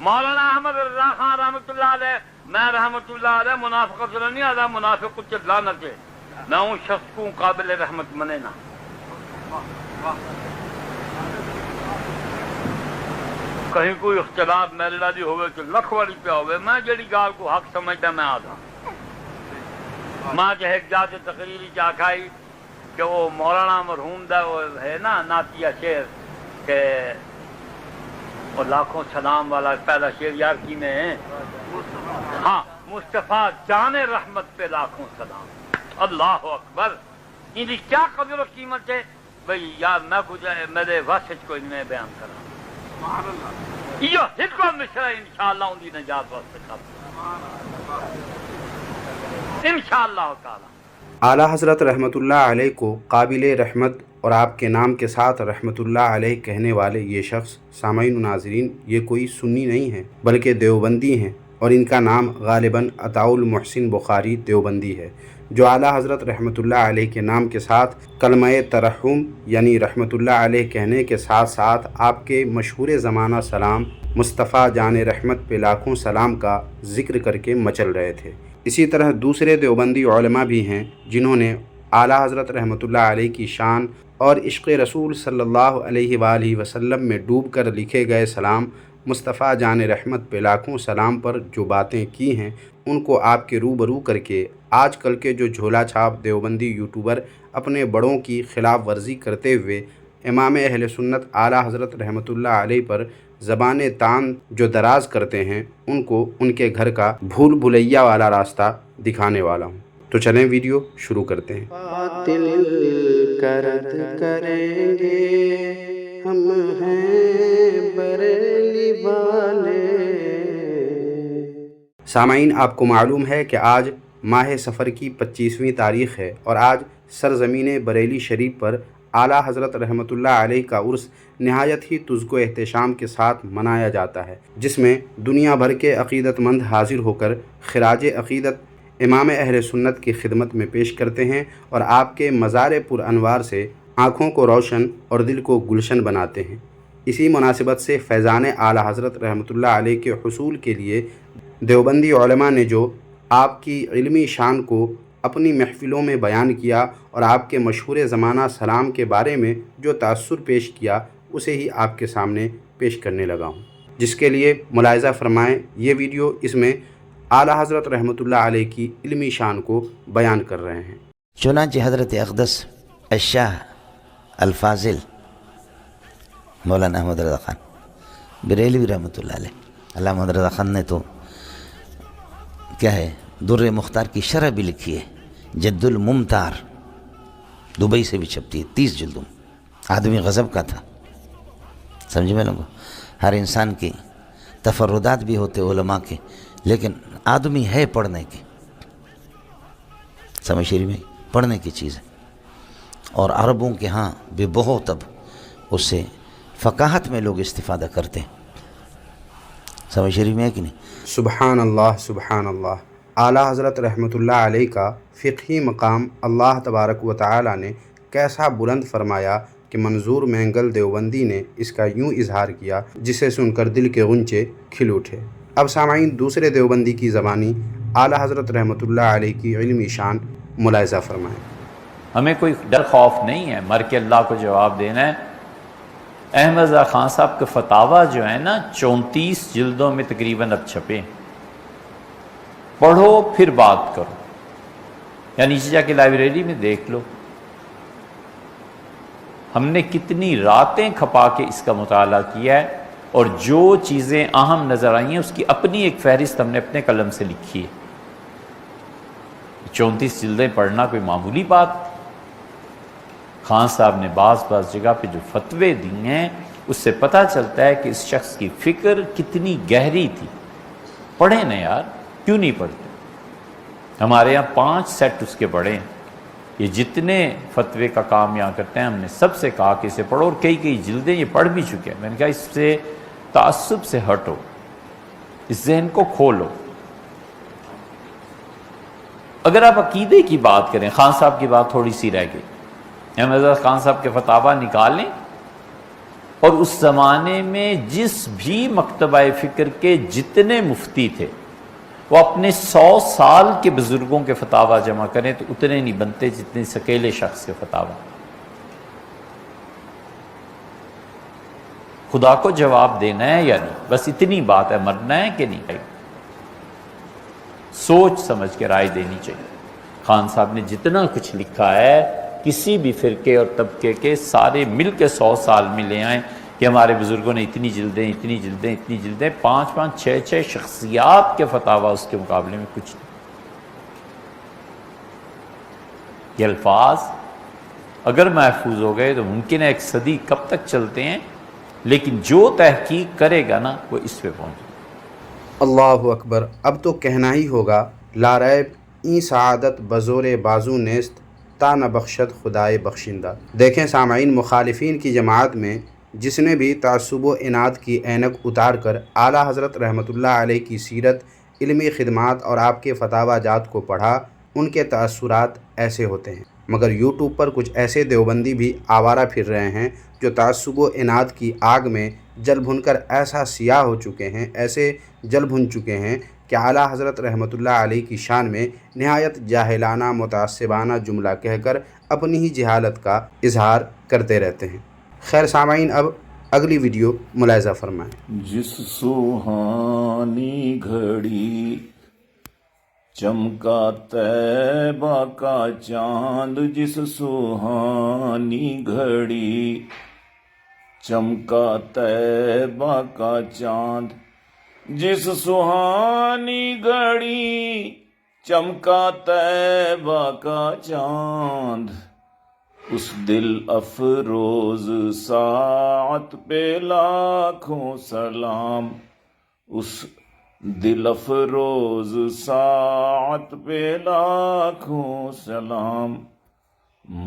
مولانا احمد رضا خان رحمتullah علیہ، میں رحمتullah علیہ منافقت سے نہیں آتا، منافق لعنت ہے، میں ہوں شخص کو قابل رحمت منے نہ. کہیں کوئی اختلاف میرے لادی ہوئے تو لکھ والی پہ ہوئے، میں جڑی گال کو حق سمجھتا میں آدھا. ماں کے ایک جاتے تقریری چاہ کھائی کہ وہ مولانا مرحوم دا وہ ہے نا نعتیہ شعر کہ وہ لاکھوں سلام والا پہلا شعر یار کی میں ہے، ہاں مصطفیٰ جان رحمت پہ لاکھوں سلام. اللہ اکبر، ان کی کیا قدر و قیمت ہے بھئی یار، میں کچھ میرے واسط کو ان میں بیان کرا. یہ حکم مشرہ انشاءاللہ ان کی نجات واسطے کرتا انشاءاللہ تعالی. اعلیٰ حضرت رحمۃ اللہ علیہ کو قابل رحمت اور آپ کے نام کے ساتھ رحمۃ اللہ علیہ کہنے والے یہ شخص، سامعین و ناظرین، یہ کوئی سنی نہیں ہیں بلکہ دیوبندی ہیں، اور ان کا نام غالباً عطاء المحسن بخاری دیوبندی ہے، جو اعلیٰ حضرت رحمۃ اللہ علیہ کے نام کے ساتھ کلمہ ترحم یعنی رحمۃ اللہ علیہ کہنے کے ساتھ ساتھ آپ کے مشہور زمانہ سلام مصطفیٰ جان رحمت پہ لاکھوں سلام کا ذکر کر کے مچل رہے تھے. اسی طرح دوسرے دیوبندی علماء بھی ہیں جنہوں نے اعلیٰ حضرت رحمۃ اللہ علیہ کی شان اور عشق رسول صلی اللہ علیہ وآلہ وسلم میں ڈوب کر لکھے گئے سلام مصطفیٰ جان رحمت پہ لاکھوں سلام پر جو باتیں کی ہیں، ان کو آپ کے روبرو کر کے آج کل کے جو جھولا چھاپ دیوبندی یوٹیوبر اپنے بڑوں کی خلاف ورزی کرتے ہوئے امام اہل سنت اعلیٰ حضرت رحمۃ اللہ علیہ پر زبان تان جو دراز کرتے ہیں، ان کو ان کے گھر کا بھول بھلیا والا راستہ دکھانے والا ہوں. تو چلیں ویڈیو شروع کرتے ہیں. باطل کرد کریں گے ہم ہیں بریلی والے. سامعین، آپ کو معلوم ہے کہ آج ماہ سفر کی 25ویں تاریخ ہے اور آج سرزمین بریلی شریف پر اعلیٰ حضرت رحمۃ اللہ علیہ کا عرس نہایت ہی تزک و احتشام کے ساتھ منایا جاتا ہے، جس میں دنیا بھر کے عقیدت مند حاضر ہو کر خراج عقیدت امام اہل سنت کی خدمت میں پیش کرتے ہیں اور آپ کے مزار پر انوار سے آنکھوں کو روشن اور دل کو گلشن بناتے ہیں. اسی مناسبت سے فیضان اعلیٰ حضرت رحمۃ اللہ علیہ کے حصول کے لیے دیوبندی علماء نے جو آپ کی علمی شان کو اپنی محفلوں میں بیان کیا اور آپ کے مشہور زمانہ سلام کے بارے میں جو تأثر پیش کیا، اسے ہی آپ کے سامنے پیش کرنے لگا ہوں، جس کے لیے ملاحظہ فرمائیں. یہ ویڈیو اس میں اعلیٰ حضرت رحمۃ اللہ علیہ کی علمی شان کو بیان کر رہے ہیں. چنانچہ حضرت اقدس الشاہ الفاضل مولانا احمد رضا خان بریلوی رحمۃ اللہ علیہ، علامہ محمد رضا خان نے تو کیا ہے در مختار کی شرح بھی لکھی ہے، جد الممتار، دبئی سے بھی چھپتی ہے، 30 جلدوں. آدمی غضب کا تھا، سمجھے میں لوگوں. ہر انسان کی تفردات بھی ہوتے علماء کے، لیکن آدمی ہے پڑھنے کے، سمجھ شریف میں پڑھنے کی چیز ہے. اور عربوں کے ہاں بھی بہت اب اس سے فقاہت میں لوگ استفادہ کرتے ہیں، سمجھ شریف میں ہے کہ نہیں. سبحان اللہ سبحان اللہ. اعلیٰ حضرت رحمۃ اللہ علیہ کا فقہی مقام اللہ تبارک و تعالی نے کیسا بلند فرمایا کہ منظور مینگل دیوبندی نے اس کا یوں اظہار کیا جسے سن کر دل کے غنچے کھل اٹھے. اب سامعین، دوسرے دیوبندی کی زبانی اعلیٰ حضرت رحمۃ اللہ علیہ کی علمی شان ملاحظہ فرمائیں. ہمیں کوئی ڈر خوف نہیں ہے، مر کے اللہ کو جواب دینا ہے. احمد رضا خان صاحب کے فتاویٰ جو ہیں نا 34 جلدوں میں تقریباً اب چھپے، پڑھو پھر بات کرو، یا نیچے جا کے لائبریری میں دیکھ لو. ہم نے کتنی راتیں کھپا کے اس کا مطالعہ کیا ہے، اور جو چیزیں اہم نظر آئی ہیں اس کی اپنی ایک فہرست ہم نے اپنے قلم سے لکھی ہے. 34 جلدیں پڑھنا کوئی معمولی بات. خان صاحب نے بعض جگہ پہ جو فتوے دی ہیں اس سے پتہ چلتا ہے کہ اس شخص کی فکر کتنی گہری تھی. پڑھیں نا یار، کیوں نہیں پڑھتے؟ ہمارے یہاں 5 سیٹ اس کے پڑھے ہیں. یہ جتنے فتوے کا کام یہاں کرتے ہیں ہم نے سب سے کہا کہ اسے پڑھو، اور کئی جلدیں یہ پڑھ بھی چکے ہیں. میں نے کہا اس سے تعصب سے ہٹو، اس ذہن کو کھولو. اگر آپ عقیدے کی بات کریں، خان صاحب کی بات تھوڑی سی رہ گئی، احمد رضا خان صاحب کے فتاویٰ نکالیں، اور اس زمانے میں جس بھی مکتبہ فکر کے جتنے مفتی تھے وہ اپنے 100 سال کے بزرگوں کے فتاوی جمع کریں تو اتنے نہیں بنتے جتنے اس اکیلے شخص کے فتاوی۔ خدا کو جواب دینا ہے یا نہیں، بس اتنی بات ہے، مرنا ہے کہ نہیں، سوچ سمجھ کے رائے دینی چاہیے۔ خان صاحب نے جتنا کچھ لکھا ہے کسی بھی فرقے اور طبقے کے سارے مل کے 100 سال میں لے آئیں کہ ہمارے بزرگوں نے اتنی جلدیں اتنی جلدیں اتنی جلدیں، 5 6 شخصیات کے فتاوی اس کے مقابلے میں کچھ نہیں۔ یہ الفاظ اگر محفوظ ہو گئے تو ممکن ہے ایک صدی کب تک چلتے ہیں، لیکن جو تحقیق کرے گا نا وہ اس پہ پہنچے۔ اللہ اکبر، اب تو کہنا ہی ہوگا لا ریب این سعادت بزور بازو نیست تا نہ بخشد خدائے بخشندہ۔ دیکھیں سامعین، مخالفین کی جماعت میں جس نے بھی تعصب و اناد کی اینک اتار کر اعلیٰ حضرت رحمۃ اللہ علیہ کی سیرت، علمی خدمات اور آپ کے فتاوی جات کو پڑھا، ان کے تأثرات ایسے ہوتے ہیں۔ مگر یوٹیوب پر کچھ ایسے دیوبندی بھی آوارہ پھر رہے ہیں جو تعصب و اناد کی آگ میں جل بھن کر ایسا سیاہ ہو چکے ہیں، ایسے جل بھن چکے ہیں کہ اعلیٰ حضرت رحمۃ اللہ علیہ کی شان میں نہایت جاہلانہ متعصبانہ جملہ کہہ کر اپنی ہی جہالت کا اظہار کرتے رہتے ہیں۔ خیر سامعین، اب اگلی ویڈیو ملاحظہ فرمائیں۔ جس سوہانی گھڑی چمکا طیبہ کا چاند، جس سوہانی گھڑی چمکا طیبہ کا چاند، جس سوہانی گھڑی چمکا طیبہ کا چاند، اس دل افروز ساعت پہ لاکھوں سلام، اس دل افروز ساعت پہ لاکھوں سلام،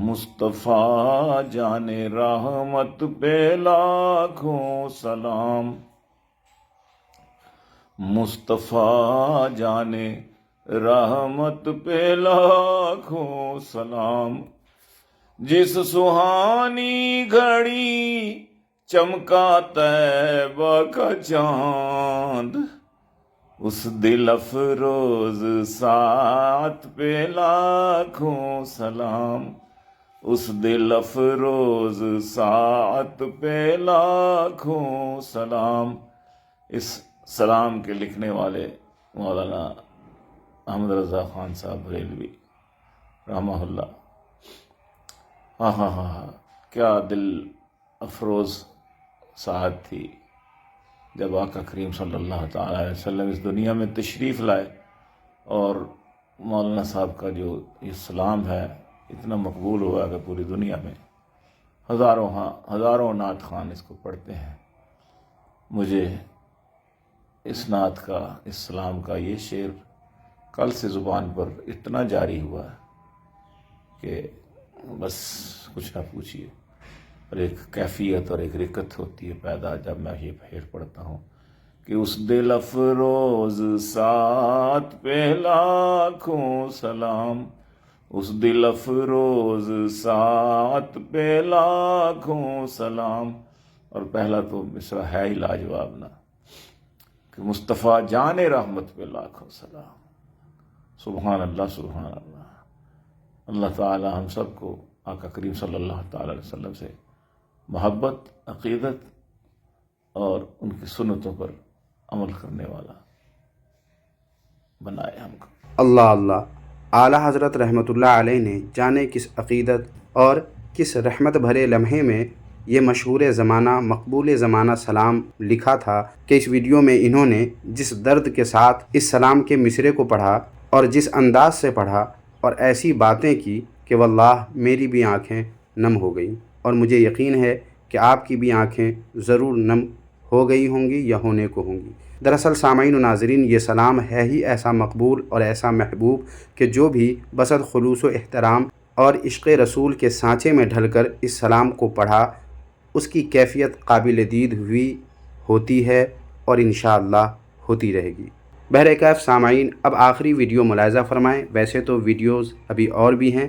مصطفیٰ جان رحمت پہ لاکھوں سلام، مصطفیٰ جان رحمت پہ لاکھوں سلام، جس سہانی گھڑی چمکا طیبہ کا چاند، اس دل افروز ساعت پہ لاکھوں سلام، اس دل افروز ساعت پہ لاکھوں سلام۔ اس سلام کے لکھنے والے مولانا احمد رضا خان صاحب بریلوی رحمہ اللہ۔ ہاں کیا دل افروز ساعت تھی جب آقا کریم صلی اللہ تعالی علیہ وسلم اس دنیا میں تشریف لائے، اور مولانا صاحب کا جو یہ سلام ہے اتنا مقبول ہوا کہ پوری دنیا میں ہزاروں نعت خوان اس کو پڑھتے ہیں۔ مجھے اس نعت کا، اس سلام کا یہ شعر کل سے زبان پر اتنا جاری ہوا کہ بس کچھ نہ پوچھیے، اور ایک کیفیت اور ایک رکت ہوتی ہے پیدا جب میں یہ پھیر پڑھتا ہوں کہ اس دل افروز ساعت پہ لاکھوں سلام، اس دل افروز ساعت پہ لاکھوں سلام۔ اور پہلا تو مصرع ہے ہی لاجواب نا، کہ مصطفیٰ جان رحمت پہ لاکھوں سلام۔ سبحان اللہ سبحان اللہ۔ اللہ تعالی ہم سب کو آقا کریم صلی اللہ تعالی علیہ وسلم سے محبت، عقیدت اور ان کی سنتوں پر عمل کرنے والا بنائے ہم کو۔ اللہ اللہ، اعلیٰ حضرت رحمۃ اللہ علیہ نے جانے کس عقیدت اور کس رحمت بھرے لمحے میں یہ مشہور زمانہ، مقبول زمانہ سلام لکھا تھا کہ اس ویڈیو میں انہوں نے جس درد کے ساتھ اس سلام کے مصرے کو پڑھا اور جس انداز سے پڑھا اور ایسی باتیں کی کہ واللہ میری بھی آنکھیں نم ہو گئیں، اور مجھے یقین ہے کہ آپ کی بھی آنکھیں ضرور نم ہو گئی ہوں گی یا ہونے کو ہوں گی۔ دراصل سامعین و ناظرین، یہ سلام ہے ہی ایسا مقبول اور ایسا محبوب کہ جو بھی بصد خلوص و احترام اور عشق رسول کے سانچے میں ڈھل کر اس سلام کو پڑھا، اس کی کیفیت قابل دید ہوئی، ہوتی ہے اور انشاءاللہ ہوتی رہے گی۔ بہرکیف سامعین، اب آخری ویڈیو ملاحظہ فرمائیں۔ ویسے تو ویڈیوز ابھی اور بھی ہیں،